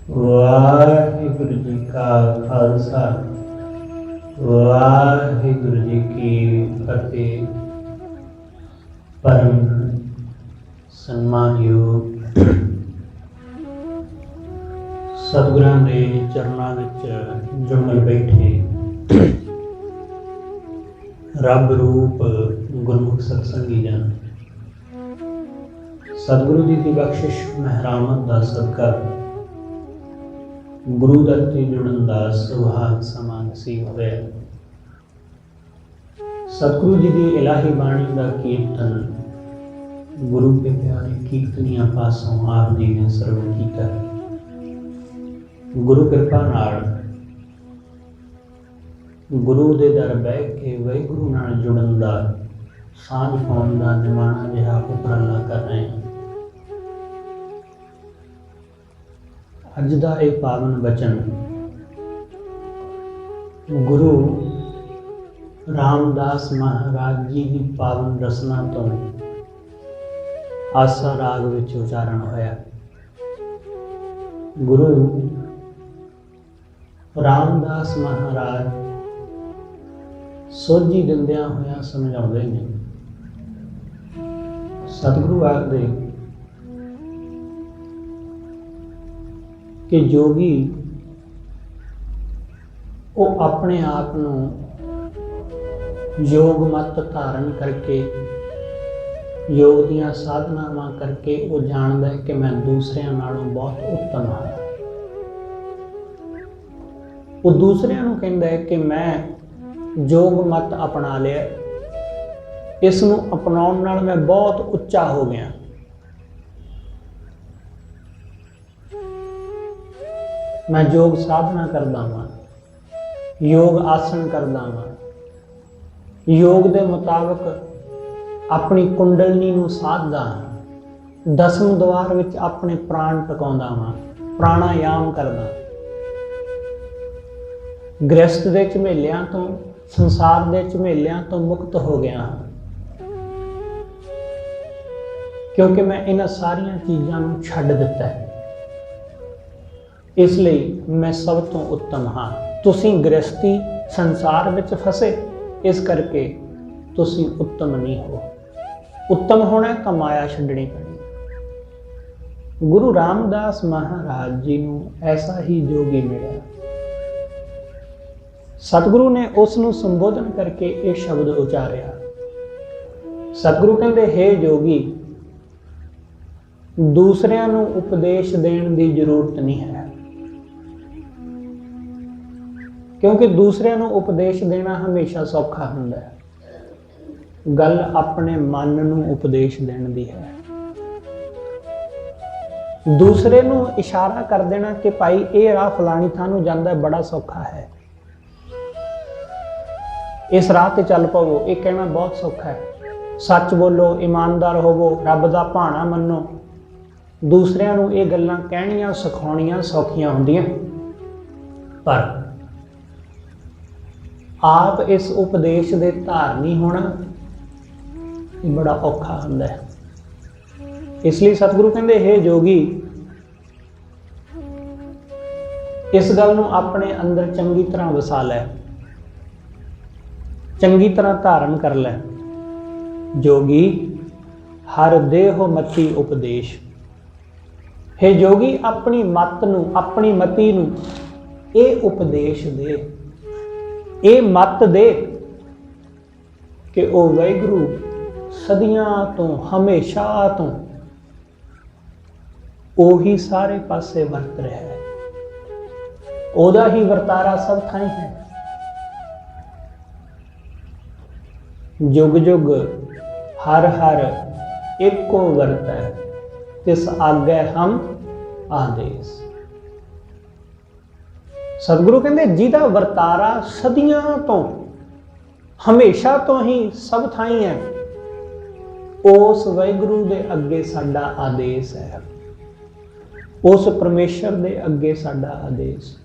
वाहिगुरु जी का खालसा वाहिगुरु जी की फतेह। परम सन्मानयोग सतगुरां दे चरनां विच जुमल बैठे रब रूप गुरमुख सत्संगी जन, सतगुरु जी की बख्शिश महरामत दा सदका गुरु दत्ते जुड़न दा सुभाग समा नसीब होया। सतगुरु जी की इलाही बाणी का कीर्तन गुरु के प्यारे कीर्तनिया पासों आप जी ने सरवण किया। गुरु कृपा नाल गुरु दे दर बह के वाहिगुरु नाल जुड़न दा सांझ पाउण दा निमाणा जिहा उपराला कर रहे हैं। अज दा ये पावन बचन गुरु रामदास महाराज जी की पावन रसना तो आसा राग विच उचारण होया। गुरु रामदास महाराज सोझी दिंदियां होया समझाउंदे ने। सतगुरु आखदे कि जोगी वो अपने आप नूं योग मत धारण करके योग दियां साधनावां करके वो जानदा है कि मैं दूसरियां नालों बहुत उत्तम हाँ। वो दूसरियां नूं कहंदा है कि मैं योग मत अपना लिया, इस नूं अपनाउण नाल मैं बहुत उच्चा हो गया। मैं योग साधना करदा वां, योग आसन करदा वां, योग दे मुताबिक अपनी कुंडलनी नूं साधदा हां, दसम द्वार विच अपने प्राण टकाउंदा वां, प्राणायाम करदा, गृहस्थ दे झमेलियां तो संसार दे झमेलियां तो मुक्त हो गया हां, क्योंकि मैं इन्हां सारियां चीज़ां नूं छड्ड दित्ता है, इसलिए मैं सब तो उत्तम हाँ। तुसीं गृहस्थी संसार विच फसे, इस करके तुसीं उत्तम नहीं हो। उत्तम होना तो माया छड्डनी पैनी। गुरु रामदास महाराज जी नूं ऐसा ही जोगी मिला। सतगुरु ने उसनूं संबोधन करके ये शब्द उचारिया। सतगुरु कहंदे, हे जोगी, दूसरियां नूं उपदेश देण दी जरूरत नहीं है, क्योंकि दूसरियां नूं उपदेश देना हमेशा सौखा हुंदा है। गल अपने मन नूं उपदेश देण दी है। दूसरे नूं इशारा कर देना कि भाई ये राह फलानी थां नूं जांदा है, बड़ा सौखा है, इस राह ते चल पवो, ये कहना बहुत सौखा है। सच बोलो, ईमानदार होवो, रब दा भाणा मन्नो, दूसरियां नूं ये गल्लां कहणियां सिखाउणियां सौखियां हुंदियां, पर आप इस उपदेश दे धारनी होना बड़ा औखा हुंदा है। इसलिए सतगुरु कहंदे, हे जोगी, इस गल नूं अपने अंदर चंगी तरह वसा लै, चंगी तरह धारण कर लै। जोगी हर देहो मति उपदेश। हे जोगी, अपनी मत नूं, अपनी मति नूं ये उपदेश दे, ये मत दे कि वो वाहिगुरु सदियां तो हमेशा तो ओही सारे पासे वरत रहा है, ओदा ही वर्तारा सब थाई है। जुग जुग हर हर एको वर्त है, तिस आगे हम आदेश। सतगुरु कहते, जिहदा वर्तारा सदियां तो हमेशा तो ही सब थाई है, उस वाहिगुरु दे अगे साडा आदेश है, उस परमेश्वर दे अगे साडा आदेश।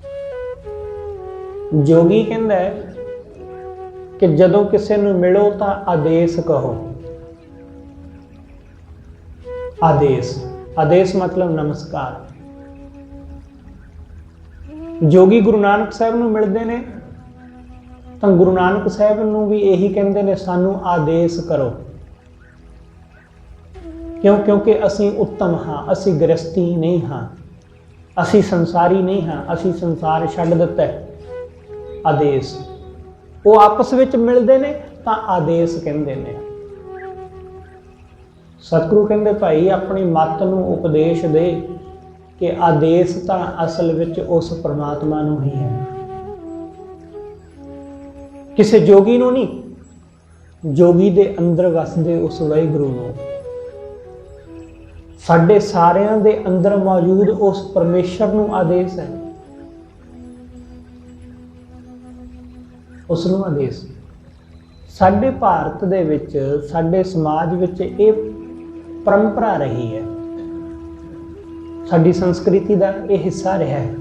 जोगी कहंदा है कि जदों किसी नूं मिलो तां आदेश कहो। आदेश, आदेश मतलब नमस्कार। जोगी गुरु नानक साहब नूं मिलदे ने तां गुरु नानक साहब नूं भी यही कहंदे ने, सानू आदेश करो। क्यों? क्योंकि असीं उत्तम हाँ, असीं गृहस्थी नहीं हाँ, असीं संसारी नहीं हाँ, असीं संसार छड्ड दित्ता है। आदेश वो आपस विच मिलदे ने तां आदेश कहंदे ने। सतगुरु कहंदे भाई अपनी मत नूं उपदेश दे कि आदेश तां असल विच उस परमात्मा नूं ही है, किसी जोगी नूं नहीं। जोगी दे अंदर वसदे उस वाहिगुरू नूं, साडे सारियां दे अंदर मौजूद उस परमेश्वर नूं आदेश है, उस नूं आदेश। साडे भारत दे विच, साडे समाज विच इह परंपरा रही है, साडी संस्कृति का यह हिस्सा रहा है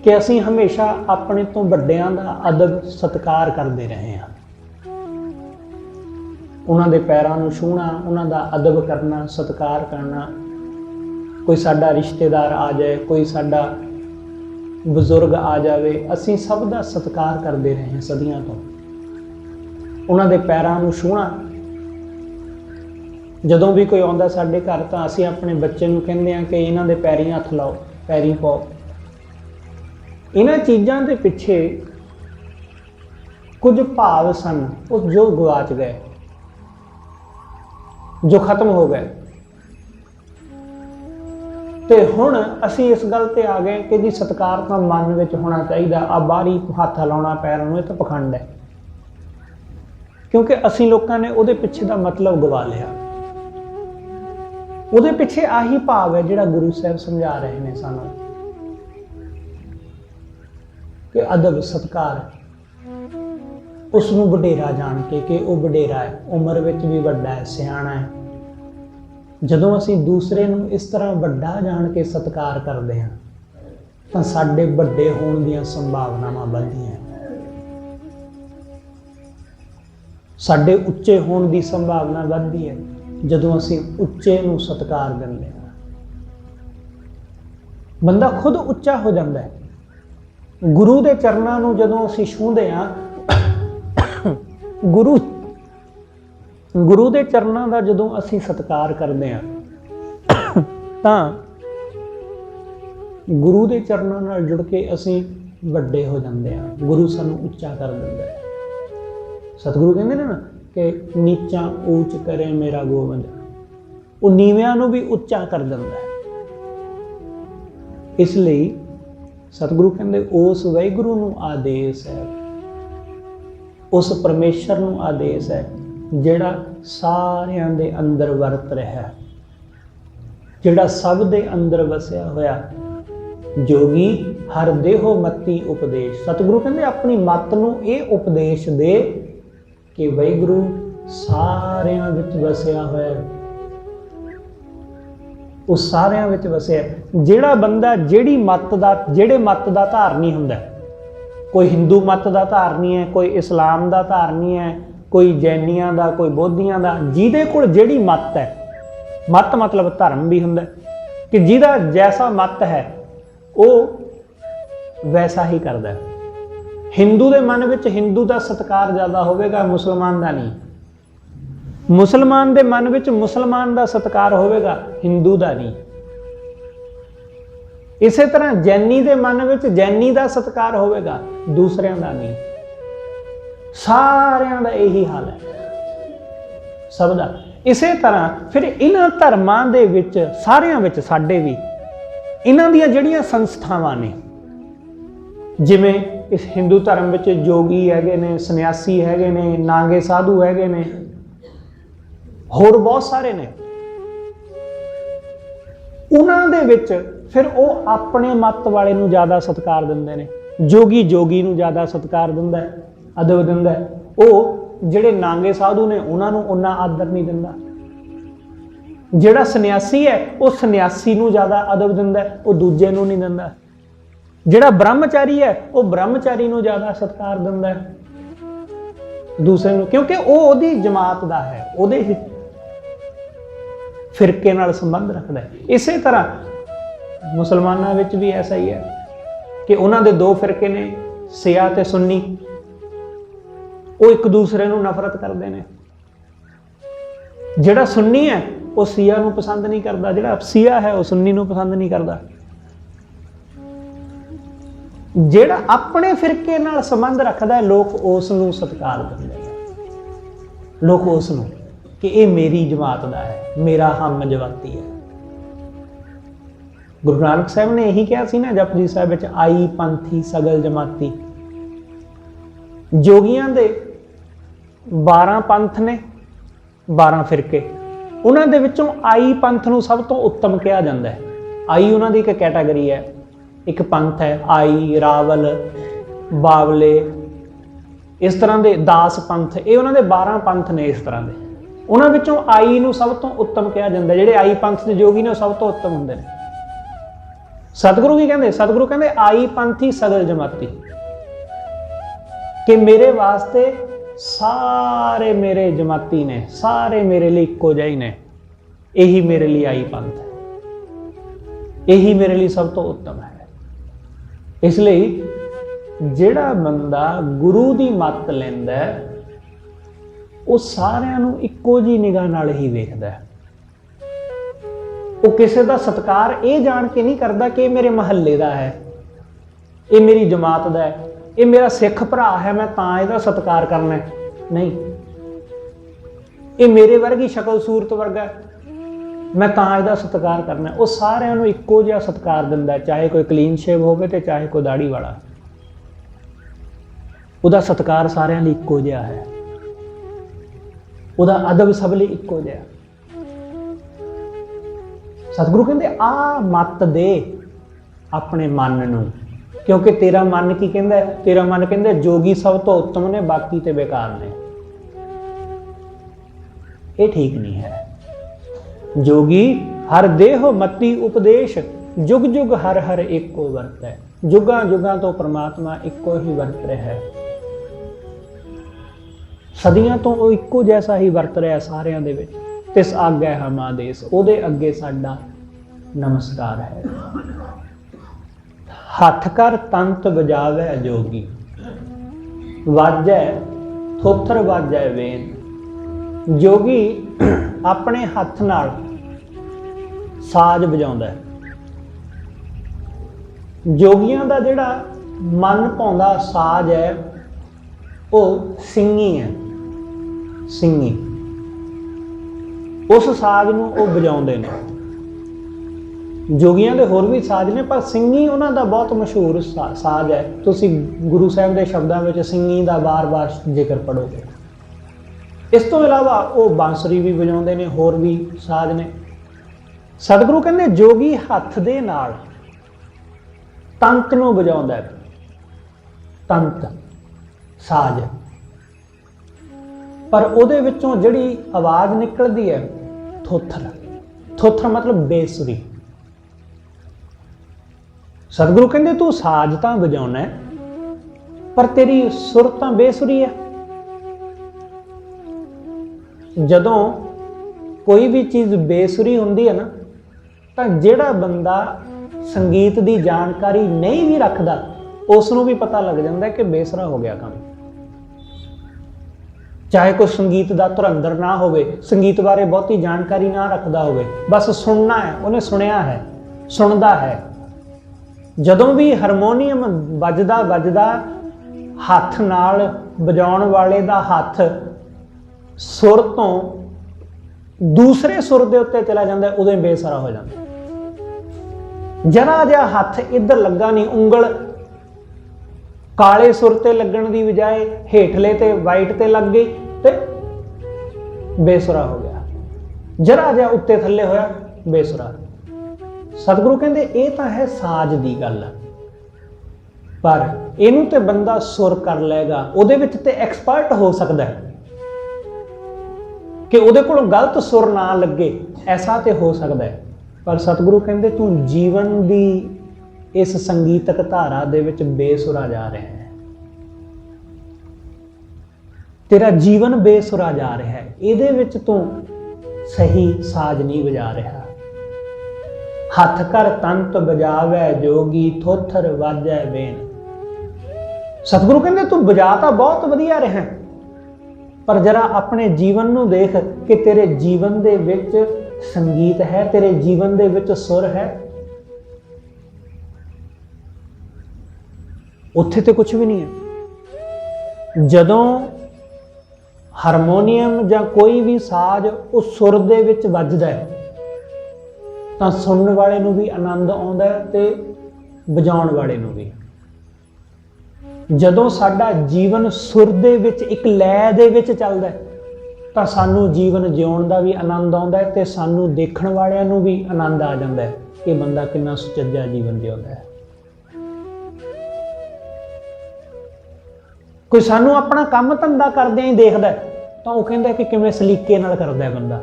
कि असीं हमेशा अपने तो वड्डियां दा अदब सत्कार करते रहे हैं। उन्हां दे पैरां नूं छूहना, उन्हां दा अदब करना, सत्कार करना। कोई साडा रिश्तेदार आ जाए, कोई साडा बजुर्ग आ जाए, असीं सब दा सत्कार करते रहे हैं सदियां तो। उन्हां दे पैरां नूं छूहना। जदों भी कोई आउंदा साडे घर तां असीं अपने बच्चे नूं कहंदे हां कि इन्हां दे पैरीं हत्थ लाओ, पैरीं पाओ। इन्हां चीज़ां दे पिछे कुछ भाव सन उह जो गवाच गए, जो खत्म हो गए। ते हुण असीं इस गल ते आ गए कि जी सत्कार तां मन विच होना चाहिए, आ बाहरी हत्थ लाउणा पैरां नूं, इह तां पखंड है। क्योंकि असीं लोकां ने उहदे पिछे दा मतलब गवा लिया। उहदे पिछे आही भाव है जिहड़ा गुरु साहब समझा रहे हैं सानू कि अदब सत्कार, उसनूं वडेरा जान के कि वह वडेरा है, उम्र विच भी वड्डा है, सियाणा है। जदों असीं दूसरे नूं इस तरह वड्डा जान के सत्कार करते हैं तां साडे वड्डे होण दीआं संभावनावां वधदियां, साडे उच्चे होण दी संभावना वधदी है जदों असीं उच्चे नूं सत्कार दिंदे हां। बंदा खुद उच्चा हो जाता है। गुरु दे चरनां नूं जदों असीं छूंहदे हां, गुरु दे चरनां दा जदों असीं सत्कार करदे हां तां गुरु दे चरनां नाल जुड़ के असीं वड्डे हो जांदे हां। गुरु सानूं उच्चा कर दिंदा है। सतगुरु कहंदे ने ना कि नीचा ऊंच करे मेरा गोविंद, वो नीवियां नूं भी उच्चा कर दिंदा है। इसलिए सतगुरु कहंदे उस वाहिगुरू नूं आदेश है, उस परमेश्वर नूं आदेश है जिहड़ा सारियां दे अंदर वरत रहा है, जिहड़ा सब दे अंदर वसिया होया। जोगी हर देहो मती उपदेश। सतगुरु कहंदे अपनी मत नूं इह उपदेश दे कि वाहिगुरू सारियां विच वसिया होया, उस सारियां विच वसिया। जिहड़ा बंदा जिहड़ी मत दा, जिहड़े मत दा धारनी हुंदा, कोई हिंदू मत दा धारनी है, कोई इस्लाम दा धारनी है, कोई जैनियां दा, कोई बौद्धियां दा, जिहदे कोल जिहड़ी मत है, मत मतलब धर्म भी हुंदा कि जिहदा जैसा मत है वो वैसा ही करदा है। हिंदू दे मन विच हिंदू दा सत्कार ज़्यादा होवेगा, मुसलमान दा नहीं। मुसलमान दे मन विच मुसलमान दा सत्कार होवेगा, हिंदू दा नहीं। इसे तरह जैनी दे मन विच जैनी दा सत्कार होवेगा, दूसरियां दा नहीं। सारियां दा यही हाल है, सब दा। इसे तरह फिर इन्हां धर्मां दे विच सारियां विच साडे भी इन्हां दियां जिहड़ियां संस्थावां ने, जिवें इस हिंदू धर्म विच जोगी हैगे ने, सन्यासी हैगे ने, नांगे साधु हैगे ने, होर बहुत सारे ने। उन्हां दे विच फिर वो अपने मत वाले नूं ज़्यादा सत्कार दिंदे ने। जोगी जोगी नूं ज़्यादा सत्कार दिंदा है, अदब दिंदा है। वो जिहड़े नांगे साधु ने उन्हां नूं उन्ना आदर नहीं दिंदा। जिहड़ा सन्यासी है वो सन्यासी नूं ज़्यादा अदब दिंदा है, वो दूजे नूं नहीं दिंदा। जिहड़ा ब्रह्मचारी है वो ब्रह्मचारी नूं ज़्यादा सत्कार दिंदा है दूसरे नूं, क्योंकि वो ओहदी जमात दा है, ओहदे फिरके नाल संबंध रखदा है। इसे तरह मुसलमानां विच भी ऐसा ही है। कि उन्हां दे दो फिरके ने, सिया ते सुन्नी, वो एक दूसरे नूं नफरत करते हैं। जिहड़ा सुन्नी है वो सिया नूं पसंद नहीं करता, जिहड़ा सिया है वो सुन्नी नूं पसंद नहीं करता। जिहड़ा अपने फिरके नाल संबंध रखता है लोग उस नूं सत्कार दिंदे हैं, लोग उस नूं कि ये मेरी जमात दा है, मेरा हम जमाती है। गुरु नानक साहब ने यही कहा सी ना जपजी साहब विच, आई पंथी सगल जमाती। जोगियां दे 12 पंथ ने, 12 फिरके, उन्हां दे विचों आई पंथ नूं सब तो उत्तम कहा जाता है। आई उन्हां दी एक कैटागरी है, एक पंथ है। आई, रावल, बावले, इस तरह के दास पंथ, ये उन्हां दे 12 पंथ ने। इस तरह के उन्हां विचों आई नूं सब तो उत्तम कहा जाता है। जिहड़े आई पंथ के जोगी ने सब तो उत्तम हुंदे ने। सतगुरु की कहते, सतगुरु कहते आई पंथी सगल जमाती, कि मेरे वास्ते सारे मेरे जमाती ने, सारे मेरे लिए इक्को जिहे ने, यही मेरे लिए आई पंथ है, यही मेरे लिए सब तो उत्तम है। इसलिए जिहड़ा बंदा गुरु की मत लैंदा है वो सारिਆਂ ਨੂੰ ਇੱਕੋ जी निगाह नाल ही वेखदा है। वो किसी का सत्कार ये जान के नहीं करता कि मेरे महल्ले का है, ये मेरी जमात का है, ये मेरा सिख भरा है, मैं तां इहदा सत्कार करना है। नहीं, ये मेरे वर्गी शक्ल सूरत वर्गा है, मैं तां इहदा सत्कार करना है। वो सारिਆਂ ਨੂੰ ਇੱਕੋ ਜਿਹਾ सत्कार दिंदा है, चाहे कोई क्लीन शेव होवे ते चाहे कोई दाढ़ी वाला, ਉਹਦਾ सत्कार सारिਆਂ ਲਈ ਇੱਕੋ ਜਿਹਾ है, ਉਹਦਾ अदब सब ਲਈ ਇੱਕੋ ਜਿਹਾ। सतगुरु कहते आ मत दे अपने मन नूं, क्योंकि तेरा मन की कहता है, तेरा मन कहता है जोगी सब तो उत्तम ने, बाकी ते बेकार ने। ये ठीक नहीं है। जोगी हर देहो मति उपदेश, जुग जुग हर हर एको वर्त है। जुगा जुगा तो परमात्मा इको ही वर्त रहा है, सदियां तो वो इको जैसा ही वर्त रहा सारियां दे विच। तिस आगे हम आदेश, ओदे अगे साडा नमस्कार है। हथ कर तंत बजावे जोगी, वाजै थोथर वाजै वेन। जोगी अपने हथ नाल साज बजाउंदा है। जोगियां दा जिहड़ा मन पाउंदा साज है वो सिंगी है, सिंगी। उस साज नूं वो बजाउंदे ने। जोगियां दे होर भी साज ने, पर सिंगी उन्हां दा बहुत मशहूर साज है। तुसीं गुरु साहिब दे शब्दां विच सिंगी दा बार बार जिक्र पढ़ोगे। इस तो इलावा वो बांसुरी भी बजाउंदे ने, होर भी साज ने। सतगुरु कहंदे जोगी हथ दे नाल तंत नूं बजाउंदा है, तंत साज, पर उहदे विचों जिहड़ी आवाज़ निकलदी है थोथर, थोथर मतलब बेसुरी। सतगुरु कहंदे तू साज तां वजाउणा है, पर तेरी सुर तां बेसुरी है। जदों कोई भी चीज़ बेसुरी हुंदी है ना, तां जिहड़ा बंदा संगीत की जानकारी नहीं भी रखता उसनूं भी पता लग जाता है कि बेसुरा हो गया काम। चाहे कोई संगीत का धुरंधर ना होवे, संगीत बारे बहुती जानकारी ना रखता होवे, बस सुनना है, उन्हें सुनिया है, सुनता है। जदों भी हारमोनीयम बजदा बजदा हथ नाल बजाउण वाले दा हथ सुर तो दूसरे सुर दे उत्ते चला जाता है, उदों बेसुरा हो जाता। जरा जिहा हथ इधर लगा नहीं, उंगल काले सुर ते लगन की बजाय हेठले ते वाइट ते लग गई ते बेसुरा हो गया। जरा जिहा उत्ते थल्ले होया बेसुरा। सतगुरु कहंदे ये तां है साज दी गल, पर इनू ते बंदा सुर कर लेगा, उहदे विच ते एक्सपर्ट हो सकता है कि उहदे कोलों गलत सुर ना लगे, ऐसा ते हो सकता है। पर सतगुरु कहंदे तू जीवन दी इस संगीतक धारा दे विच बेसुरा जा रहा है, तेरा जीवन बेसुरा जा रहा है, इहदे विच तू सही साज नहीं बजा रहा। हथ कर तंत बजावे जोगी थोथर वाजै बेन। सतगुरु कहते तू बजा तो बहुत वधिया रहा, पर जरा अपने जीवन नू देख कि तेरे जीवन दे विच संगीत है, तेरे जीवन दे विच सुर है। उत्थे ते कुछ भी नहीं है। जदों हारमोनीयम या कोई भी साज उस सुर दे विच वजदा है तां सुनने वाले नू भी आनंद आउंदा है ते वजाउण वाले नू भी। जदों साडा जीवन सुर दे विच एक लय दे विच चलदा है तां सानू जीवन जिउण दा भी आनंद आउंदा है ते सानू देखण वालियां नू भी आनंद आ जांदा है कि बंदा किन्ना सुचज्जा जीवन जिउंदा है। कोई सानू अपना काम धंधा करदे ही देखदा है तां ओह कहंदा कि किवें सलीके नाल करदा है बंदा,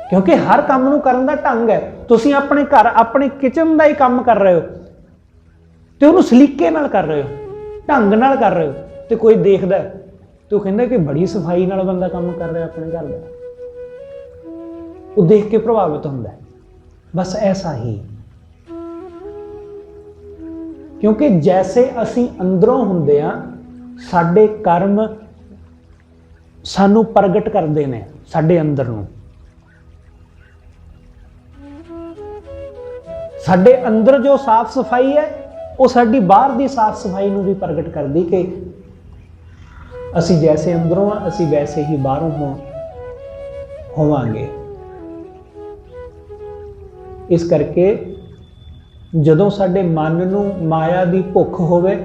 क्योंकि हर काम नू करन दा ढंग है। तुसीं अपने घर अपने किचन दा ही काम कर रहे हो तो उन्होंने सलीके नाल कर रहे हो, ढंग नाल कर रहे हो, तो कोई देखदा है तो कहंदा कि बड़ी सफाई नाल बंदा काम कर रहा है अपने घर का, वो देख के प्रभावित होंदा है। बस ऐसा ही, क्योंकि जैसे असीं अंदरों हुंदे आ साडे कर्म सानू प्रगट करदे ने साडे अंदर नू। साडे अंदर जो साफ सफाई है वो साडी बाहर दी साफ सफाई नू भी प्रगट करदी कि असी जैसे अंदरों आ असी वैसे ही बाहरों होवांगे। इस करके जदों साडे मन नू माया दी भुख होवे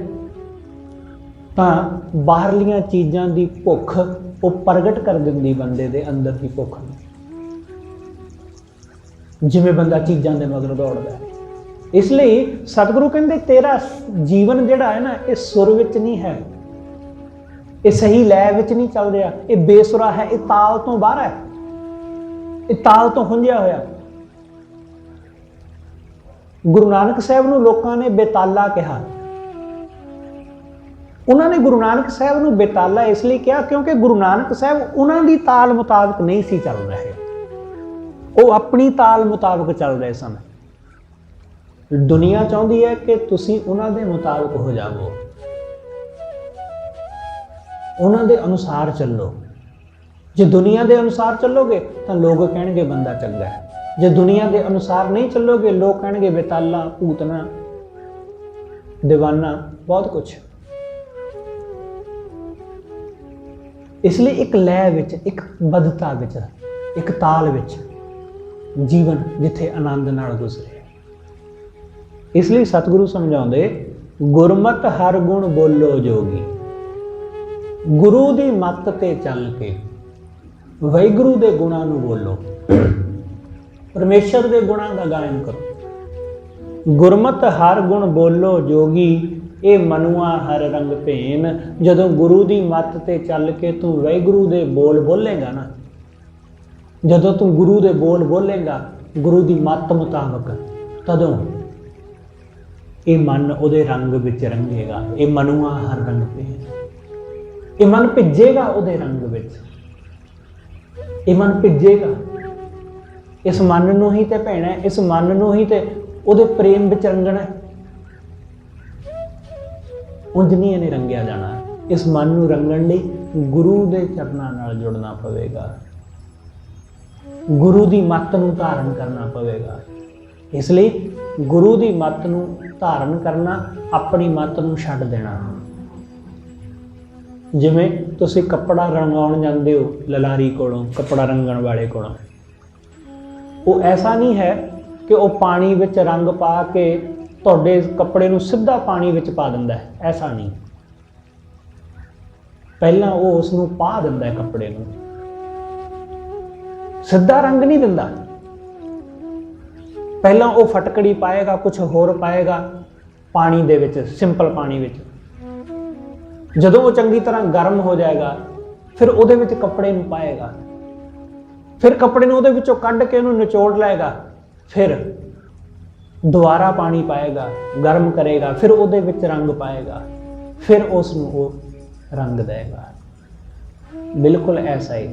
तां बाहरलियां चीज़ां दी भुख वो प्रगट कर दिंदी बंदे दे अंदर दी भुख नू। जिवें बंदा चीज़ां दे मगर दौड़दा है। इसलिए सतगुरु कहते तेरा जीवन जिहड़ा है ना ये सुर विच नहीं है, ये सही लय विच नहीं चल रहा, ये बेसुरा है, ये ताल तो बाहर है, ये ताल तो हुंझिया होया। गुरु नानक साहब नूं लोकां ने बेताला कहा। उन्होंने गुरु नानक साहब नूं बेताला इसलिए कहा क्योंकि गुरु नानक साहब उन्हां दी ताल मुताबिक नहीं सी चल रहे, वो अपनी ताल मुताबिक चल रहे सन। दुनिया चाहती है कि तुसी उन्हां दे मुताबिक हो जाओ, उन्हां दे अनुसार चलो। जे दुनिया दे अनुसार चलोगे तो लोग कहणगे बंदा चंगा है, जे दुनिया दे अनुसार नहीं चलोगे लोग कहणगे बेताला, भूतना, दीवाना, बहुत कुछ। इसलिए एक लय विच, एक बद्धता विच, एक ताल विच जीवन जिथे आनंद नाल गुजरे। इसलिए सतगुरु समझाउंदे गुरमत हर गुण बोलो जोगी, गुरु दी मत ते चल के वाहिगुरु दे गुणां नूं बोलो, परमेश्वर दे गुणां दा गायन करो। गुरमत हर गुण बोलो जोगी ये मनुआ हर रंग भेन। जदों गुरु दी मत ते चल के तू वाहिगुरु दे बोल बोलेगा ना, जदों तू गुरु दे बोल बोलेगा गुरु दी मत मुताबक, तदों ये मन उहदे रंग विच रंगेगा। ये मनुआ हर रंग भेन, ये मन भिजेगा उहदे रंग विच, ये मन भिजेगा। इस मन नूं ही ते भैणा, इस मन नूं ही ते उहदे प्रेम विच रंगना, उंज नहीं इहने रंगिया जाना। इस मन नूं रंगण लई गुरु दे चरनां नाल जुड़ना पवेगा, गुरु दी मत नूं धारण करना पवेगा। इसलिए गुरु दी मत नूं धारण करना, अपनी मत नूं छड्ड देना। जिवें तुसीं कपड़ा रंगाउण जांदे हो ललारी कोलों, कपड़ा रंगण वाले कोलों, वो ऐसा नहीं है कि वो पानी विच रंग पा के तुहाडे कपड़े नूं सीधा पानी विच पा दिंदा है, ऐसा नहीं। पहलां वो उस नूं पा दिंदा है, कपड़े नूं सीधा रंग नहीं दिंदा। पहला वो फटकड़ी पाएगा, कुछ होर पाएगा पानी दे विच, सिंपल पानी विच। जदों वो चंगी तरह गर्म हो जाएगा फिर उहदे विच कपड़े नूं पाएगा, फिर कपड़े नूं उहदे विचों कढ के उहनूं निचोड़ लाएगा, फिर दोबारा पानी पाएगा, गर्म करेगा, फिर उहदे विच रंग पाएगा, फिर उसनूं वो रंग देगा। बिल्कुल ऐसा ही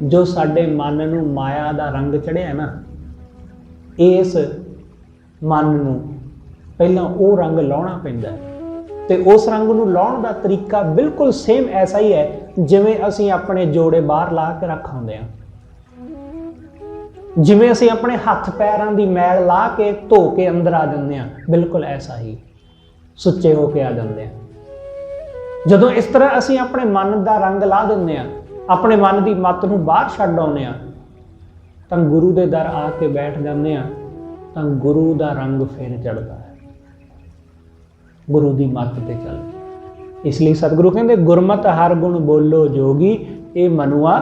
जो साडे मन नूं माया दा रंग चढ़िया ना, इस मन नूं पहलां वो रंग लाउणा पैंदा है। ते उस रंग नूं लाउण दा तरीका बिल्कुल सेम ऐसा ही है जिवें असीं अपने जोड़े बाहर ला के रख आउंदे हां, जिवें असीं अपने हत्थ पैरां दी मैल ला के धो के अंदर आ जांदे हां, बिल्कुल ऐसा ही सुच्चे हो के आ जांदे हां। जदों इस तरह असीं अपने मन दा रंग ला दिंदे हां, अपने मन दी मत नूं बाहर छड्ड आउंदे हां, तां गुरु दे दर आके बैठ जांदे हां, तां गुरु दा रंग फिर चढ़दा है, गुरु दी मत ते चल। इसलिए सतगुरु कहंदे गुरमत हर गुण बोलो जोगी, ये मनुआ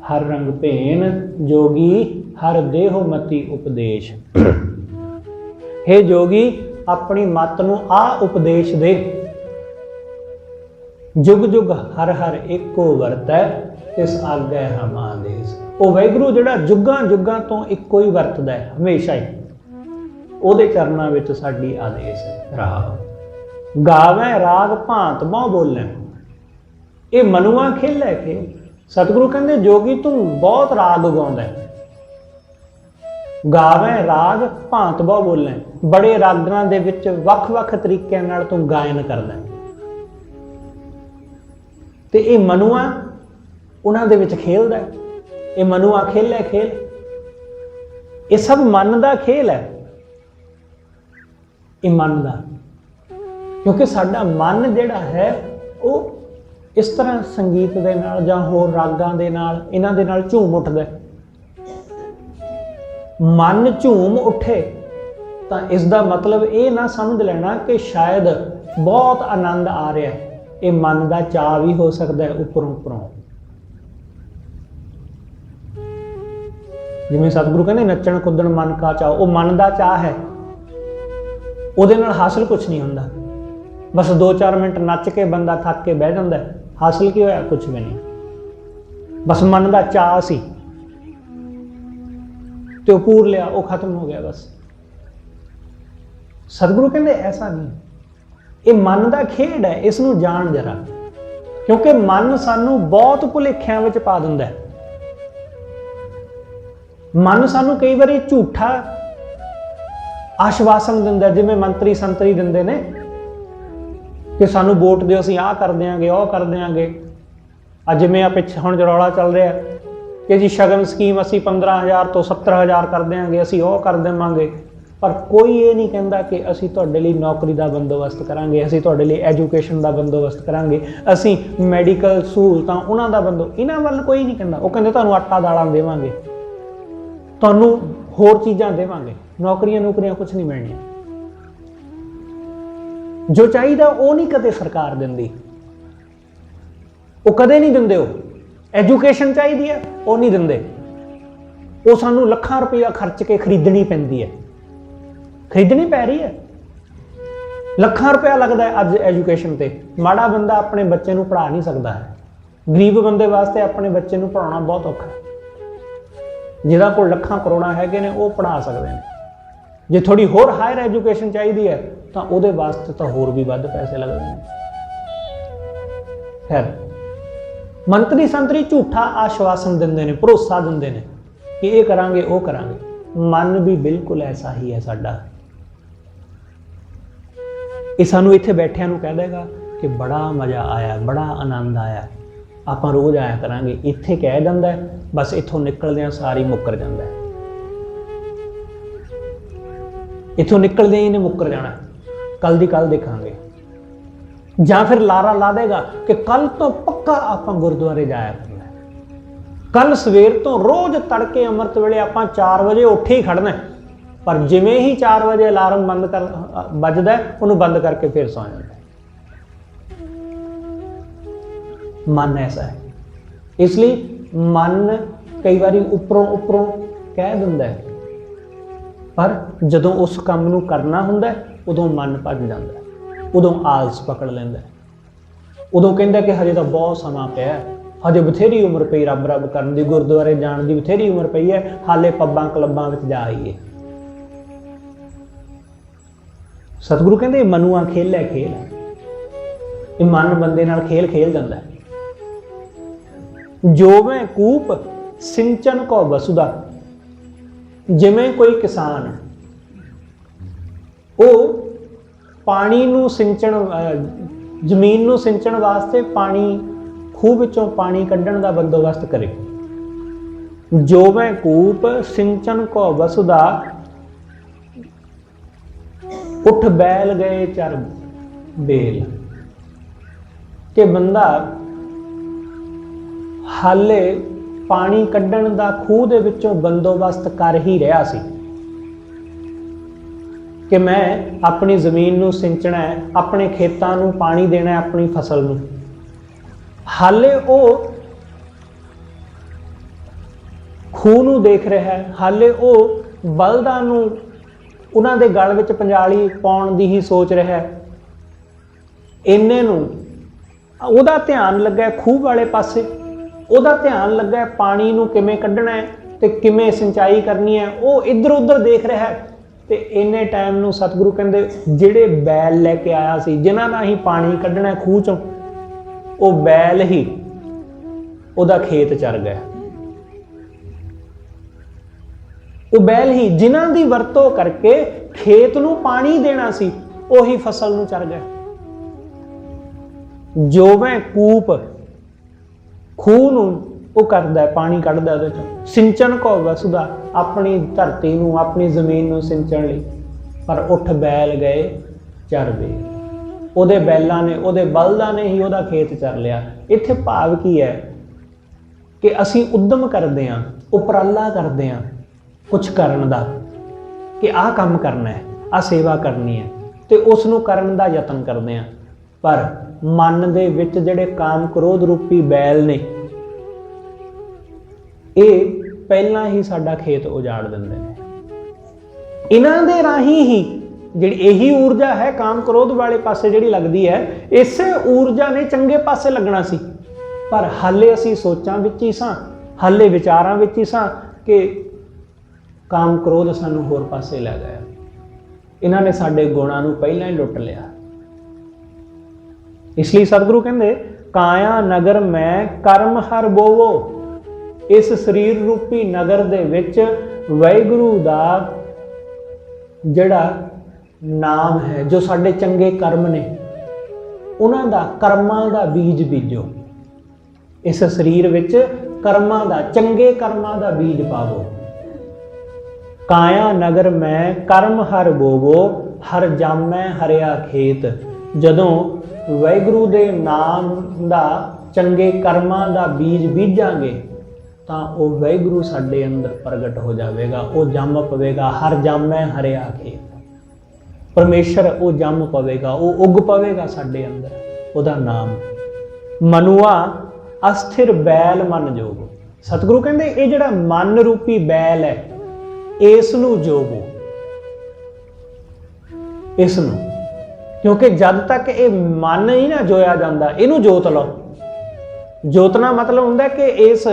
हर रंग भेन, जोगी हर देहो मति उपदेश। हे जोगी अपनी मत नूं आ उपदेश दे, जुग जुग हर हर एको वरतै, तिस आगै हम आदेश। वो वाहिगुरू जिहड़ा जुगां जुगां तो इक्को ही वरतदा है हमेशा ही, ਉਹਦੇ ਚਰਨਾਂ ਵਿੱਚ ਸਾਡੀ ਆਦੇਸ਼ ਹੈ। ਰਾਗ ਗਾਵੇਂ ਰਾਗ ਭਾਂਤ ਬਹੁ ਬੋਲੇ, ਇਹ ਮਨੁਆ ਖੇਲੇ ਖੇਲ। ਸਤਿਗੁਰੂ ਕਹਿੰਦੇ ਜੋਗੀ ਤੂੰ ਬਹੁਤ ਰਾਗ ਗਾਉਂਦਾ, ਗਾਵੇਂ ਰਾਗ ਭਾਂਤ ਬਹੁ ਬੋਲੇ, ਬੜੇ ਰਾਗਾਂ ਦੇ ਵਿੱਚ ਵੱਖ-ਵੱਖ ਤਰੀਕਿਆਂ ਨਾਲ ਤੂੰ ਗਾਇਨ ਕਰਦਾ, ਤੇ ਇਹ ਮਨੁਆ ਉਹਨਾਂ ਦੇ ਵਿੱਚ ਖੇਲਦਾ। ਇਹ ਮਨੁਆ ਖੇਲੇ ਖੇਲ, ਇਹ ਸਭ ਮਨ ਦਾ ਖੇਲ ਹੈ। ਇਹ ਮਨ ਦਾ, ਕਿਉਂਕਿ ਸਾਡਾ ਮਨ ਜਿਹੜਾ ਹੈ ਉਹ ਇਸ ਤਰ੍ਹਾਂ ਸੰਗੀਤ ਦੇ ਨਾਲ ਜਾਂ ਹੋਰ ਰਾਗਾਂ ਦੇ ਨਾਲ ਇਹਨਾਂ ਦੇ ਨਾਲ ਝੂਮ ਉੱਠਦਾ। ਮਨ ਝੂਮ ਉੱਠੇ ਤਾਂ ਇਸ ਦਾ ਮਤਲਬ ਇਹ ਨਾ ਸਮਝ ਲੈਣਾ ਕਿ ਸ਼ਾਇਦ ਬਹੁਤ ਆਨੰਦ ਆ ਰਿਹਾ, ਇਹ ਮਨ ਦਾ ਚਾਅ ਵੀ ਹੋ ਸਕਦਾ ਹੈ ਉੱਪਰੋਂ ਉੱਪਰੋਂ। ਜਿਵੇਂ ਸਤਿਗੁਰੂ ਕਹਿੰਦੇ ਨੱਚਣ ਕੁੱਦਣ ਮਨ ਕਾ ਚਾਅ, ਉਹ ਮਨ ਦਾ ਚਾਅ ਹੈ, ਉਹਦੇ ਨਾਲ ਹਾਸਲ ਕੁਛ ਨਹੀਂ ਹੁੰਦਾ। ਬਸ 2-4 ਮਿੰਟ ਨੱਚ ਕੇ ਬੰਦਾ ਥੱਕ ਕੇ ਬਹਿ ਜਾਂਦਾ, ਹਾਸਲ ਕੀ ਹੋਇਆ? ਕੁਛ ਵੀ ਨਹੀਂ, ਬਸ ਮਨ ਦਾ ਚਾਅ ਸੀ ਤੇ ਉਹ ਪੂਰ ਲਿਆ, ਉਹ ਖਤਮ ਹੋ ਗਿਆ ਬਸ। ਸਤਿਗੁਰੂ ਕਹਿੰਦੇ ਐਸਾ ਨਹੀਂ, ਇਹ ਮਨ ਦਾ ਖੇਡ ਹੈ, ਇਸ ਨੂੰ ਜਾਣ ਜਰਾ, ਕਿਉਂਕਿ ਮਨ ਸਾਨੂੰ ਬਹੁਤ ਭੁਲੇਖਿਆਂ ਵਿੱਚ ਪਾ ਦਿੰਦਾ ਹੈ। ਮਨ ਸਾਨੂੰ ਕਈ ਵਾਰੀ ਝੂਠਾ ਆਸ਼ਵਾਸਨ ਦਿੰਦਾ, ਜਿਵੇਂ ਮੰਤਰੀ ਸੰਤਰੀ ਦਿੰਦੇ ਨੇ ਕਿ ਸਾਨੂੰ ਵੋਟ ਦਿਓ, ਅਸੀਂ ਆਹ ਕਰ ਦਿਆਂਗੇ, ਉਹ ਕਰ ਦਿਆਂਗੇ। ਅੱਜ ਜਿਵੇਂ ਆ ਪਿੱਛੇ ਹੁਣ ਰੌਲਾ ਚੱਲ ਰਿਹਾ ਕਿ ਜੀ ਸ਼ਗਨ ਸਕੀਮ ਅਸੀਂ 15,000 ਤੋਂ 70,000 ਕਰ ਦਿਆਂਗੇ, ਅਸੀਂ ਉਹ ਕਰ ਦੇਵਾਂਗੇ, ਪਰ ਕੋਈ ਇਹ ਨਹੀਂ ਕਹਿੰਦਾ ਕਿ ਅਸੀਂ ਤੁਹਾਡੇ ਲਈ ਨੌਕਰੀ ਦਾ ਬੰਦੋਬਸਤ ਕਰਾਂਗੇ, ਅਸੀਂ ਤੁਹਾਡੇ ਲਈ ਐਜੂਕੇਸ਼ਨ ਦਾ ਬੰਦੋਬਸਤ ਕਰਾਂਗੇ, ਅਸੀਂ ਮੈਡੀਕਲ ਸਹੂਲਤਾਂ ਉਹਨਾਂ ਦਾ ਇਹਨਾਂ ਵੱਲ ਕੋਈ ਨਹੀਂ ਕਹਿੰਦਾ। ਉਹ ਕਹਿੰਦੇ ਤੁਹਾਨੂੰ ਆਟਾ ਦਾਲਾਂ ਦੇਵਾਂਗੇ, ਤੁਹਾਨੂੰ ਹੋਰ ਚੀਜ਼ਾਂ ਦੇਵਾਂਗੇ, ਨੌਕਰੀਆਂ ਕੁਛ ਨਹੀਂ ਮਿਲਣੀਆਂ। ਜੋ ਚਾਹੀਦਾ ਉਹ ਨਹੀਂ ਕਦੇ ਸਰਕਾਰ ਦਿੰਦੀ, ਉਹ ਕਦੇ ਨਹੀਂ ਦਿੰਦੇ। ਉਹ ਐਜੂਕੇਸ਼ਨ ਚਾਹੀਦੀ ਹੈ, ਉਹ ਨਹੀਂ ਦਿੰਦੇ, ਉਹ ਸਾਨੂੰ ਲੱਖਾਂ ਰੁਪਈਆ ਖਰਚ ਕੇ ਖਰੀਦਣੀ ਪੈਂਦੀ ਹੈ, ਖਰੀਦਣੀ ਪੈ ਰਹੀ ਹੈ। ਲੱਖਾਂ ਰੁਪਇਆ ਲੱਗਦਾ ਹੈ ਅੱਜ ਐਜੂਕੇਸ਼ਨ ਤੇ। ਮਾੜਾ ਬੰਦਾ ਆਪਣੇ ਬੱਚੇ ਨੂੰ ਪੜ੍ਹਾ ਨਹੀਂ ਸਕਦਾ ਹੈ, ਗਰੀਬ ਬੰਦੇ ਵਾਸਤੇ ਆਪਣੇ ਬੱਚੇ ਨੂੰ ਪੜ੍ਹਾਉਣਾ ਬਹੁਤ ਔਖਾ ਹੈ। ਜਿਹਨਾਂ ਕੋਲ ਲੱਖਾਂ ਕਰੋੜਾਂ ਹੈਗੇ ਨੇ ਉਹ ਪੜ੍ਹਾ ਸਕਦੇ ਨੇ। ਜੇ ਥੋੜੀ ਹੋਰ ਹਾਇਰ ਐਜੂਕੇਸ਼ਨ ਚਾਹੀਦੀ ਹੈ ਤਾਂ ਉਹਦੇ ਵਾਸਤੇ ਤਾਂ ਹੋਰ ਵੀ ਵੱਧ ਪੈਸੇ ਲੱਗਦੇ ਨੇ। ਖੈਰ, ਮੰਤਰੀ ਸੰਤਰੀ ਝੂਠਾ ਆਸ਼ਵਾਸਨ ਦਿੰਦੇ ਨੇ, ਭਰੋਸਾ ਦਿੰਦੇ ਨੇ ਕਿ ਇਹ ਕਰਾਂਗੇ ਉਹ ਕਰਾਂਗੇ। ਮਨ ਵੀ ਬਿਲਕੁਲ ਐਸਾ ਹੀ ਹੈ ਸਾਡਾ। ਇਹ ਸਾਨੂੰ ਇੱਥੇ ਬੈਠਿਆਂ ਨੂੰ ਕਹਿ ਦੇਗਾ ਕਿ ਬੜਾ ਮਜ਼ਾ ਆਇਆ, ਬੜਾ ਆਨੰਦ ਆਇਆ, ਆਪਾਂ ਰੋਜ਼ ਆਇਆ ਕਰਾਂਗੇ। ਇੱਥੇ ਕਹਿ ਜਾਂਦਾ, ਬਸ ਇੱਥੋਂ ਨਿਕਲਦਿਆਂ ਸਾਰੀ ਮੁੱਕਰ ਜਾਂਦਾ, ਇੱਥੋਂ ਨਿਕਲਦੇ ਹੀ ਇਹਨੇ ਮੁੱਕਰ ਜਾਣਾ, ਕੱਲ ਦੀ ਕੱਲ ਦੇਖਾਂਗੇ। ਜਾਂ ਫਿਰ ਲਾਰਾ ਲਾ ਦੇਗਾ ਕਿ ਕੱਲ ਤੋਂ ਪੱਕਾ ਆਪਾਂ ਗੁਰਦੁਆਰੇ ਜਾਇਆ ਕਰਨਾ, ਕੱਲ ਸਵੇਰ ਤੋਂ ਰੋਜ਼ ਤੜਕੇ ਅੰਮ੍ਰਿਤ ਵੇਲੇ ਆਪਾਂ 4 ਵਜੇ ਉੱਠ ਹੀ ਖੜਨਾ। ਪਰ ਜਿਵੇਂ ਹੀ 4 ਵਜੇ ਅਲਾਰਮ ਵੱਜਦਾ, ਉਹਨੂੰ ਬੰਦ ਕਰਕੇ ਫਿਰ ਸੌ ਜਾਂਦਾ। ਮਨ ਐਸਾ ਹੈ। ਇਸ ਲਈ ਮਨ ਕਈ ਵਾਰੀ ਉੱਪਰੋਂ ਕਹਿ ਦਿੰਦਾ ਹੈ, ਪਰ ਜਦੋਂ ਉਸ ਕੰਮ ਨੂੰ ਕਰਨਾ ਹੁੰਦਾ ਉਦੋਂ ਮਨ ਭੱਜ ਜਾਂਦਾ, ਉਦੋਂ ਆਲਸ ਪਕੜ ਲੈਂਦਾ, ਉਦੋਂ ਕਹਿੰਦਾ ਕਿ ਹਜੇ ਤਾਂ ਬਹੁਤ ਸਮਾਂ ਪਿਆ, ਹਜੇ ਬਥੇਰੀ ਉਮਰ ਪਈ ਰੱਬ ਰੱਬ ਕਰਨ ਦੀ, ਗੁਰਦੁਆਰੇ ਜਾਣ ਦੀ ਬਥੇਰੀ ਉਮਰ ਪਈ ਹੈ, ਹਾਲੇ ਪੱਬਾਂ ਕਲੱਬਾਂ ਵਿੱਚ ਜਾ ਆਈਏ। ਸਤਿਗੁਰੂ ਕਹਿੰਦੇ ਮਨੁਆ ਖੇਲ ਹੈ, ਖੇਲ ਹੈ। ਇਹ ਮਨ ਬੰਦੇ ਨਾਲ ਖੇਲ ਜਾਂਦਾ ਹੈ। ਜੋ ਮੈਂ ਕੂਪ ਸਿੰਚਨ ਕੋ ਵਸੁਦਾ। ਜਿਵੇਂ ਕੋਈ ਕਿਸਾਨ ਉਹ ਪਾਣੀ ਨੂੰ ਸਿੰਚਣ ਜ਼ਮੀਨ ਨੂੰ ਸਿੰਚਣ ਵਾਸਤੇ ਪਾਣੀ ਖੂਹ ਵਿੱਚੋਂ ਪਾਣੀ ਕੱਢਣ ਦਾ ਬੰਦੋਬਸਤ ਕਰੇ। ਜੋਵੇਂ ਕੂਪ ਸਿੰਚਨ ਕੋ ਵਸੁਦਾ, ਉੱਠ ਬੈਲ ਗਏ ਚਰ ਬੇਲ। ਕਿ ਬੰਦਾ ਹਾਲੇ ਪਾਣੀ ਕੱਢਣ ਦਾ ਖੂਹ ਦੇ ਵਿੱਚੋਂ ਬੰਦੋਬਸਤ ਕਰ ਹੀ ਰਿਹਾ ਸੀ ਕਿ ਮੈਂ ਆਪਣੀ ਜ਼ਮੀਨ ਨੂੰ ਸਿੰਚਣਾ ਹੈ, ਆਪਣੇ ਖੇਤਾਂ ਨੂੰ ਪਾਣੀ ਦੇਣਾ ਹੈ, ਆਪਣੀ ਫਸਲ ਨੂੰ। ਹਾਲੇ ਉਹ ਖੂਹ ਨੂੰ ਦੇਖ ਰਿਹਾ ਹੈ, ਹਾਲੇ ਉਹ ਬਲਦਾਂ ਨੂੰ ਉਹਨਾਂ ਦੇ ਗਲ ਵਿੱਚ ਪੰਜਾਲੀ ਪਾਉਣ ਦੀ ਹੀ ਸੋਚ ਰਿਹਾ ਹੈ। ਇੰਨੇ ਨੂੰ ਉਹਦਾ ਧਿਆਨ ਲੱਗਾ ਖੂਹ ਵਾਲੇ ਪਾਸੇ, ਉਹਦਾ ਧਿਆਨ ਲੱਗਾ ਪਾਣੀ ਨੂੰ ਕਿਵੇਂ ਕੱਢਣਾ ਹੈ ਤੇ ਕਿਵੇਂ ਸਿੰਚਾਈ ਕਰਨੀ ਹੈ। ਉਹ ਇੱਧਰ ਉੱਧਰ ਦੇਖ ਰਿਹਾ ਹੈ ਤੇ ਇੰਨੇ ਟਾਈਮ ਨੂੰ ਸਤਿਗੁਰੂ ਕਹਿੰਦੇ ਜਿਹੜੇ ਬੈਲ ਲੈ ਕੇ ਆਇਆ ਸੀ, ਜਿਨ੍ਹਾਂ ਨਾਲ ਹੀ ਪਾਣੀ ਕੱਢਣਾ ਖੂਹ ਚੋਂ, ਉਹ ਬੈਲ ਹੀ ਉਹਦਾ ਖੇਤ ਚਰ ਗਿਆ। ਉਹ ਬੈਲ ਹੀ ਜਿਨ੍ਹਾਂ ਦੀ ਵਰਤੋਂ ਕਰਕੇ ਖੇਤ ਨੂੰ ਪਾਣੀ ਦੇਣਾ ਸੀ, ਉਹੀ ਫਸਲ ਨੂੰ ਚਰ ਗਿਆ। ਜੋਵੇਂ ਕੂਪ ਖੂਹ ਨੂੰ ਉਹ ਕਰਦਾ, ਪਾਣੀ ਕੱਢਦਾ ਉਹਦੇ ਚੋਂ। ਸਿੰਚਨ ਕੋ ਵਸੁਦਾ, ਆਪਣੀ ਧਰਤੀ ਨੂੰ, ਆਪਣੀ ਜ਼ਮੀਨ ਨੂੰ ਸਿੰਚਣ ਲਈ। ਪਰ ਉੱਠ ਬੈਲ ਗਏ ਚਰ ਬੇਲ, ਉਹਦੇ ਬੈਲਾਂ ਨੇ, ਉਹਦੇ ਬਲਦਾਂ ਨੇ ਹੀ ਉਹਦਾ ਖੇਤ ਚਰ ਲਿਆ। ਇੱਥੇ ਭਾਵ ਕੀ ਹੈ ਕਿ ਅਸੀਂ ਉਦਮ ਕਰਦੇ ਹਾਂ, ਉਪਰਾਲਾ ਕਰਦੇ ਹਾਂ ਕੁਛ ਕਰਨ ਦਾ ਕਿ ਆਹ ਕੰਮ ਕਰਨਾ ਹੈ, ਆਹ ਸੇਵਾ ਕਰਨੀ ਹੈ, ਤੇ ਉਸ ਨੂੰ ਕਰਨ ਦਾ ਯਤਨ ਕਰਦੇ ਹਾਂ। ਪਰ ਮਨ ਦੇ ਵਿੱਚ ਜਿਹੜੇ ਕਾਮ ਕ੍ਰੋਧ ਰੂਪੀ ਬੈਲ ਨੇ, ਇਹ ਪਹਿਲਾਂ ਹੀ ਸਾਡਾ ਖੇਤ ਉਜਾੜ ਦਿੰਦੇ ਨੇ। ਇਹਨਾਂ ਦੇ ਰਾਹੀਂ ਹੀ ਜਿਹੜੀ ਇਹੀ ਊਰਜਾ ਹੈ ਕਾਮ ਕ੍ਰੋਧ ਵਾਲੇ ਪਾਸੇ ਜਿਹੜੀ ਲੱਗਦੀ ਹੈ, ਇਸੇ ਊਰਜਾ ਨੇ ਚੰਗੇ ਪਾਸੇ ਲੱਗਣਾ ਸੀ। ਪਰ ਹਾਲੇ ਅਸੀਂ ਸੋਚਾਂ ਵਿੱਚ ਹੀ ਸਾਂ, ਹਾਲੇ ਵਿਚਾਰਾਂ ਵਿੱਚ ਹੀ ਸਾਂ ਕਿ ਕਾਮ ਕ੍ਰੋਧ ਸਾਨੂੰ ਹੋਰ ਪਾਸੇ ਲੈ ਗਿਆ। ਇਹਨਾਂ ਨੇ ਸਾਡੇ ਗੁਣਾਂ ਨੂੰ ਪਹਿਲਾਂ ਹੀ ਲੁੱਟ ਲਿਆ। ਇਸ ਲਈ ਸਤਿਗੁਰੂ ਕਹਿੰਦੇ ਕਾਇਆ ਨਗਰ ਮੈਂ ਕਰਮ ਹਰ ਬੋਵੋ। ਇਸ ਸਰੀਰ ਰੂਪੀ ਨਗਰ ਦੇ ਵਿੱਚ ਵਾਹਿਗੁਰੂ ਦਾ ਜਿਹੜਾ ਨਾਮ ਹੈ, ਜੋ ਸਾਡੇ ਚੰਗੇ ਕਰਮ ਨੇ, ਉਹਨਾਂ ਦਾ ਕਰਮਾਂ ਦਾ ਬੀਜ ਬੀਜੋ। ਇਸ ਸਰੀਰ ਵਿੱਚ ਕਰਮਾਂ ਦਾ, ਚੰਗੇ ਕਰਮਾਂ ਦਾ ਬੀਜ ਪਾਵੋ। ਕਾਇਆ ਨਗਰ ਮੈਂ ਕਰਮ ਹਰ ਬੋਵੋ, ਹਰ ਜਾਮੈ ਹਰਿਆ ਖੇਤ। ਜਦੋਂ ਵਾਹਿਗੁਰੂ ਦੇ ਨਾਮ ਦਾ, ਚੰਗੇ ਕਰਮਾਂ ਦਾ ਬੀਜ ਬੀਜਾਂਗੇ ਤਾਂ ਉਹ ਵਾਹਿਗੁਰੂ ਸਾਡੇ ਅੰਦਰ ਪ੍ਰਗਟ ਹੋ ਜਾਵੇਗਾ, ਉਹ ਜੰਮ ਪਵੇਗਾ। ਹਰ ਜਾਮੈ ਹਰਿਆ ਖੇਤ, ਪਰਮੇਸ਼ਰ ਉਹ ਜੰਮ ਪਵੇਗਾ, ਉਹ ਉੱਗ ਪਵੇਗਾ ਸਾਡੇ ਅੰਦਰ, ਉਹਦਾ ਨਾਮ। ਮਨੁਆ ਅਸਥਿਰ ਬੈਲ ਮਨ ਜੋਗ। ਸਤਿਗੁਰੂ ਕਹਿੰਦੇ ਇਹ ਜਿਹੜਾ ਮਨ ਰੂਪੀ ਬੈਲ ਹੈ, ਇਸ ਨੂੰ ਜੋਗੋ, ਇਸ ਨੂੰ, ਕਿਉਂਕਿ ਜਦ ਤੱਕ ਇਹ ਮਨ ਹੀ ਨਾ ਜੋਇਆ ਜਾਂਦਾ, ਇਹਨੂੰ ਜੋਤ ਲਓ। ਜੋਤਨਾ ਮਤਲਬ ਹੁੰਦਾ ਕਿ ਇਸ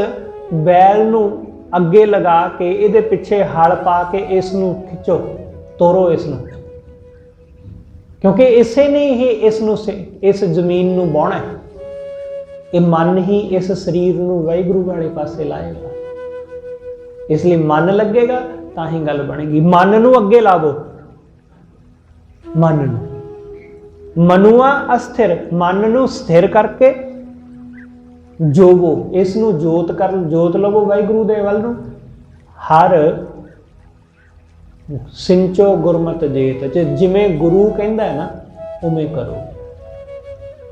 ਬੈਲ ਨੂੰ ਅੱਗੇ ਲਗਾ ਕੇ ਇਹਦੇ ਪਿੱਛੇ ਹਲ ਪਾ ਕੇ ਇਸ ਨੂੰ ਖਿੱਚੋ, ਤੋਰੋ ਇਸ ਨੂੰ, ਕਿਉਂਕਿ ਇਸੇ ਨੇ ਹੀ ਇਸ ਨੂੰ, ਇਸ ਜ਼ਮੀਨ ਨੂੰ ਵਾਹੁਣਾ ਹੈ। ਇਹ ਮਨ ਹੀ ਇਸ ਸਰੀਰ ਨੂੰ ਵਾਹਿਗੁਰੂ ਵਾਲੇ ਪਾਸੇ ਲਾਏਗਾ। ਇਸ ਲਈ ਮਨ ਲੱਗੇਗਾ ਤਾਂ ਹੀ ਗੱਲ ਬਣੇਗੀ। ਮਨ ਨੂੰ ਅੱਗੇ ਲਾਵੋ, ਮਨ ਨੂੰ। ਮਨੁਆ ਅਸਥਿਰ, ਮਨ ਨੂੰ ਸਥਿਰ ਕਰਕੇ ਜੋਗੋ, ਇਸ ਨੂੰ ਜੋਤ ਕਰ, ਜੋਤ ਲਵੋ ਵਾਹਿਗੁਰੂ ਦੇ ਵੱਲ ਨੂੰ। ਹਰ ਸਿੰਚੋ ਗੁਰਮਤਿ ਜੇਤ, ਜਿਵੇਂ ਗੁਰੂ ਕਹਿੰਦਾ ਹੈ ਨਾ ਉਵੇਂ ਕਰੋ।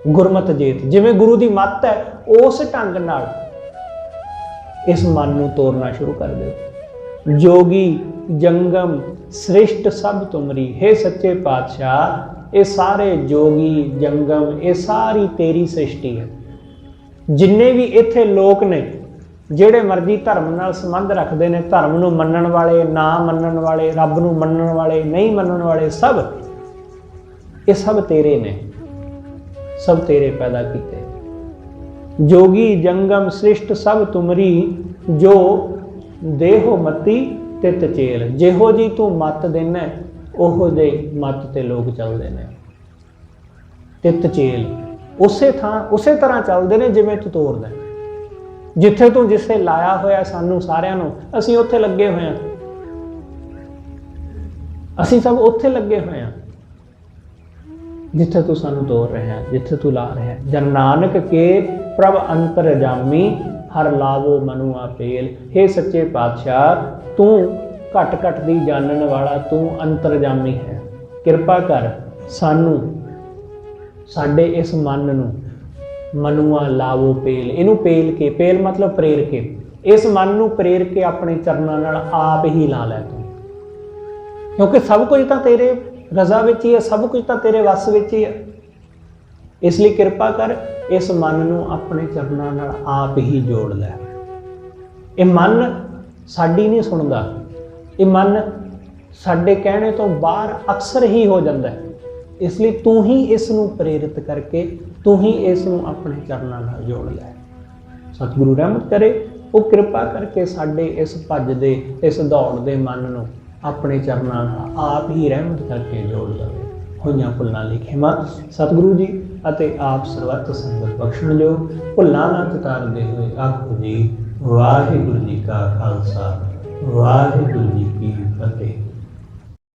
ਗੁਰਮਤਿ ਜੇਤ, ਜਿਵੇਂ ਗੁਰੂ ਦੀ ਮੱਤ ਹੈ ਉਸ ਢੰਗ ਨਾਲ ਇਸ ਮਨ ਨੂੰ ਤੋਰਨਾ ਸ਼ੁਰੂ ਕਰ ਦਿਓ। ਜੋਗੀ ਜੰਗਮ ਸ੍ਰਿਸ਼ਟ ਸਭ ਤੁਮਰੀ, हे ਸੱਚੇ ਪਾਤਸ਼ਾਹ ਇਹ ਸਾਰੇ ਜੋਗੀ ਜੰਗਮ, ਇਹ ਸਾਰੀ ਤੇਰੀ ਸ੍ਰਿਸ਼ਟੀ ਹੈ। ਜਿੰਨੇ ਵੀ ਇੱਥੇ ਲੋਕ ਨੇ, ਜਿਹੜੇ ਮਰਜ਼ੀ ਧਰਮ ਨਾਲ ਸੰਬੰਧ ਰੱਖਦੇ ਨੇ, ਧਰਮ ਨੂੰ ਮੰਨਣ ਵਾਲੇ, ਨਾ ਮੰਨਣ ਵਾਲੇ, ਰੱਬ ਨੂੰ ਮੰਨਣ ਵਾਲੇ, ਨਹੀਂ ਮੰਨਣ ਵਾਲੇ, ਸਭ ਇਹ ਸਭ ਤੇਰੇ ਨੇ, ਸਭ ਤੇਰੇ ਪੈਦਾ ਕੀਤੇ। ਜੋਗੀ ਜੰਗਮ ਸ੍ਰਿਸ਼ਟ ਸਭ ਤੁਮਰੀ, ਜੋ ਦੇਹੋ ਮਤੀ ਤਿਤ ਚੇਲ। ਜਿਹੋ ਜੀ ਤੂੰ ਮੱਤ ਦੇਣਾ ਉਹੋ ਦੇ ਮੱਤ ਤੇ ਲੋਕ ਚੱਲਦੇ ਨੇ। ਤਿਤ ਚੇਲ, ਉਸੇ ਤਰ੍ਹਾਂ ਚੱਲਦੇ ਨੇ ਜਿਵੇਂ ਤੂੰ ਤੋਰਦਾ। ਜਿੱਥੇ ਤੂੰ ਜਿਸੇ ਲਾਇਆ ਹੋਇਆ ਸਾਨੂੰ ਸਾਰਿਆਂ ਨੂੰ, ਅਸੀਂ ਉੱਥੇ ਲੱਗੇ ਹੋਏ ਹਾਂ। ਅਸੀਂ ਸਭ ਉੱਥੇ ਲੱਗੇ ਹੋਏ ਹਾਂ ਜਿੱਥੇ ਤੂੰ ਸਾਨੂੰ ਤੋਰ ਰਿਹਾ, ਜਿੱਥੇ ਤੂੰ ਲਾ ਰਿਹਾ। ਜਨ ਨਾਨਕ ਕੇ ਪ੍ਰਭ ਅੰਤਰ ਜਾਮੀ, ਹਰ ਲਾਵੋ ਮਨੁ ਆਪੇਲ। हे ਸੱਚੇ ਪਾਤਸ਼ਾਹ, ਤੂੰ ਘਟ ਘਟ ਦੀ ਜਾਣਨ ਵਾਲਾ, ਤੂੰ ਅੰਤਰਜਾਮੀ ਹੈ। ਕਿਰਪਾ ਕਰ ਸਾਨੂੰ, ਸਾਡੇ ਇਸ ਮਨ ਨੂੰ, ਮਨੁਆ ਲਾਵੋ ਪੇਲ, ਇਹਨੂੰ ਪੇਲ ਕੇ, ਪੇਲ ਮਤਲਬ ਪ੍ਰੇਰ ਕੇ, ਇਸ ਮਨ ਨੂੰ ਪ੍ਰੇਰ ਕੇ ਆਪਣੇ ਚਰਨਾਂ ਨਾਲ ਆਪ ਹੀ ਲਾ ਲੈ ਤੂੰ, ਕਿਉਂਕਿ ਸਭ ਕੁਝ ਤਾਂ ਤੇਰੇ ਰਜ਼ਾ ਵਿੱਚ ਹੀ ਹੈ, ਸਭ ਕੁਝ ਤਾਂ ਤੇਰੇ ਵੱਸ ਵਿੱਚ ਹੀ ਹੈ। ਇਸ ਲਈ ਕਿਰਪਾ ਕਰ ਇਸ ਮਨ ਨੂੰ ਆਪਣੇ ਚਰਨਾਂ ਨਾਲ ਆਪ ਹੀ ਜੋੜ ਲੈ। ਇਹ ਮਨ ਸਾਡੀ ਨਹੀਂ ਸੁਣਦਾ, ਇਹ ਮਨ ਸਾਡੇ ਕਹਿਣੇ ਤੋਂ ਬਾਹਰ ਅਕਸਰ ਹੀ ਹੋ ਜਾਂਦਾ ਹੈ। ਇਸ ਲਈ ਤੂੰ ਹੀ ਇਸ ਨੂੰ ਪ੍ਰੇਰਿਤ ਕਰਕੇ, ਤੂੰ ਹੀ ਇਸ ਨੂੰ ਆਪਣੇ ਚਰਨਾਂ ਨਾਲ ਜੋੜ ਲੈ। ਸਤਿਗੁਰੂ ਰਹਿਮਤ ਕਰੇ, ਉਹ ਕਿਰਪਾ ਕਰਕੇ ਸਾਡੇ ਇਸ ਭੱਜਦੇ, ਇਸ ਦੌੜਦੇ ਮਨ ਨੂੰ ਆਪਣੇ ਚਰਨਾਂ ਨਾਲ ਆਪ ਹੀ ਰਹਿਮਤ ਕਰਕੇ ਜੋੜ ਲਵੇ। ਹੋਈਆਂ ਭੁੱਲਾਂ ਲਈ ਖਿਮਾ ਸਤਿਗੁਰੂ ਜੀ ਅਤੇ ਆਪ ਸਰਬੱਤ ਸੰਗਤ ਬਖਸ਼ਣ ਜੋ। ਭੁੱਲਾਂ ਨਾ ਚਤਾਰਦੇ ਹੋਏ ਆਖੋ ਜੀ ਵਾਹਿਗੁਰੂ ਜੀ ਕਾ ਖਾਲਸਾ, ਵਾਹਿਗੁਰੂ ਜੀ ਕੀ ਫਤਿਹ।